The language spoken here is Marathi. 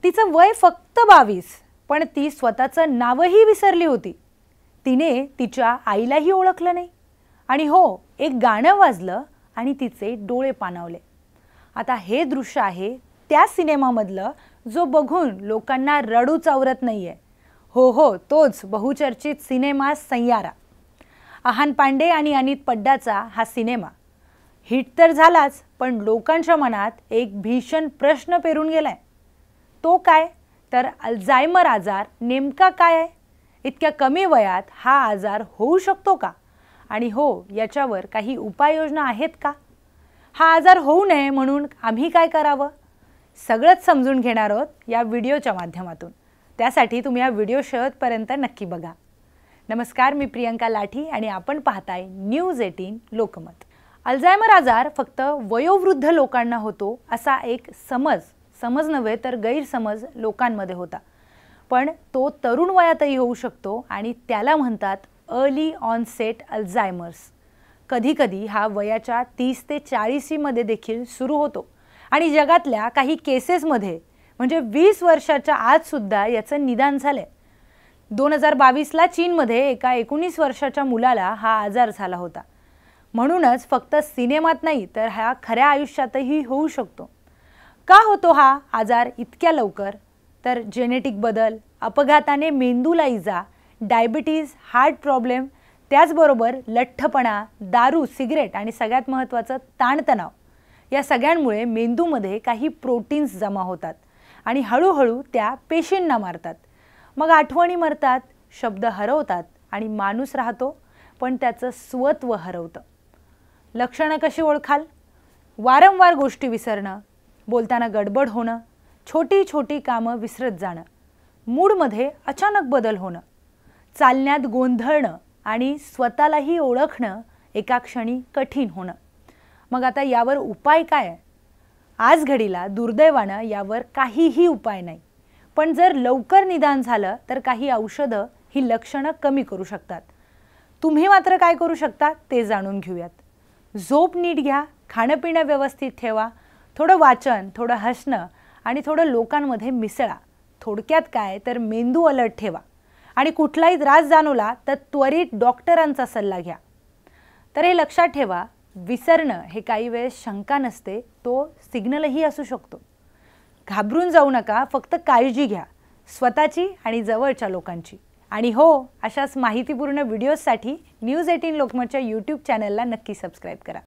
तिचं वय फक्त 22, पण ती स्वतःचं नावही विसरली होती। तिने तिच्या आईलाही ओळखलं नाही आणि हो, एक गाणं वाजलं आणि तिचे डोळे पाणावले। आता हे दृश्य आहे त्या सिनेमामधलं जो बघून लोकांना रडूच आवरत नाहीये। हो, तोच बहुचर्चित सिनेमा सैयारा। आहान पांडे आणि अनित पड्डाचा हा सिनेमा हिट तर झालाच, पण लोकांच्या मनात एक भीषण प्रश्न पेरून गेलाय। तो काय तर अल्झायमर आजार नेमका काय आहे? इतक्या कमी वयात हा आजार होऊ शकतो का? आणि हो, याच्यावर काही उपाययोजना आहेत का? हा आजार होऊ नये म्हणून आम्ही काय करावं? सगळंच समजून घेणार आहोत या व्हिडिओच्या माध्यमातून। त्यासाठी तुम्ही हा व्हिडिओ शेवटपर्यंत नक्की बघा। नमस्कार, मी प्रियंका लाठी आणि आपण पाहताय न्यूज 18 लोकमत। अल्झायमर आजार फक्त वयोवृद्ध लोकांना होतो असा एक समज नव्हे तर गैरसमज लोकांमध्ये होता। पण तो तरुण वयातही होऊ शकतो आणि त्याला म्हणतात अर्ली ऑनसेट अल्झायमर्स। कधी हा वयाच्या 30 ते 40 मध्ये देखील सुरू होतो आणि जगातल्या काही केसेसमध्ये म्हणजे 20 वर्षाच्या आत सुद्धा याचं निदान झाले। 2022 ला चीनमध्ये एका 19 वर्षाच्या मुलाला हा आजार झाला होता। म्हणूनच फक्त सिनेमात नाही तर हा खऱ्या आयुष्यातही होऊ शकतो। का होतो हा आजार इतक्या लवकर? तर जेनेटिक बदल, अपघाताने मेंदूला इजा, डायबिटीज, हार्ट प्रॉब्लेम, त्याचबरोबर लठ्ठपणा, दारू, सिगरेट आणि सगळ्यात महत्त्वाचं ताणतणाव, या सगळ्यांमुळे मेंदूमध्ये काही प्रोटीन्स जमा होतात आणि हळूहळू त्या पेशींना मारतात। मग आठवणी मरतात, शब्द हरवतात आणि माणूस राहतो पण त्याचं स्वत्व हरवतं। लक्षणं कशी ओळखाल? वारंवार गोष्टी विसरणं, बोलताना गडबड होणं, छोटी कामं विसरत जाणं, मूडमध्ये अचानक बदल होणं, चालण्यात गोंधळणं आणि स्वतःलाही ओळखणं एका क्षणी कठीण होणं। मग आता यावर उपाय काय आहे? आज घडीला दुर्दैवानं यावर काहीही उपाय नाही, पण जर लवकर निदान झालं तर काही औषधं ही लक्षणं कमी करू शकतात। तुम्ही मात्र काय करू शकता ते जाणून घेऊयात। झोप नीट घ्या, खाणंपिणं व्यवस्थित ठेवा, थोडं वाचन, थोडं हसणं आणि थोडं लोकांमध्ये मिसळा। थोडक्यात काय तर मेंदू अलर्ट ठेवा आणि कुठलाही त्रास जाणवला तर त्वरित डॉक्टरांचा सल्ला घ्या। तर हे लक्षात ठेवा, विसरणं हे काही वेळेस शंका नसते, तो सिग्नलही असू शकतो। घाबरून जाऊ नका, फक्त काळजी घ्या स्वतःची आणि जवळच्या लोकांची। आणि हो, अशाच माहितीपूर्ण व्हिडिओजसाठी न्यूज 18 लोकमतच्या YouTube चॅनलला नक्की सबस्क्राईब करा।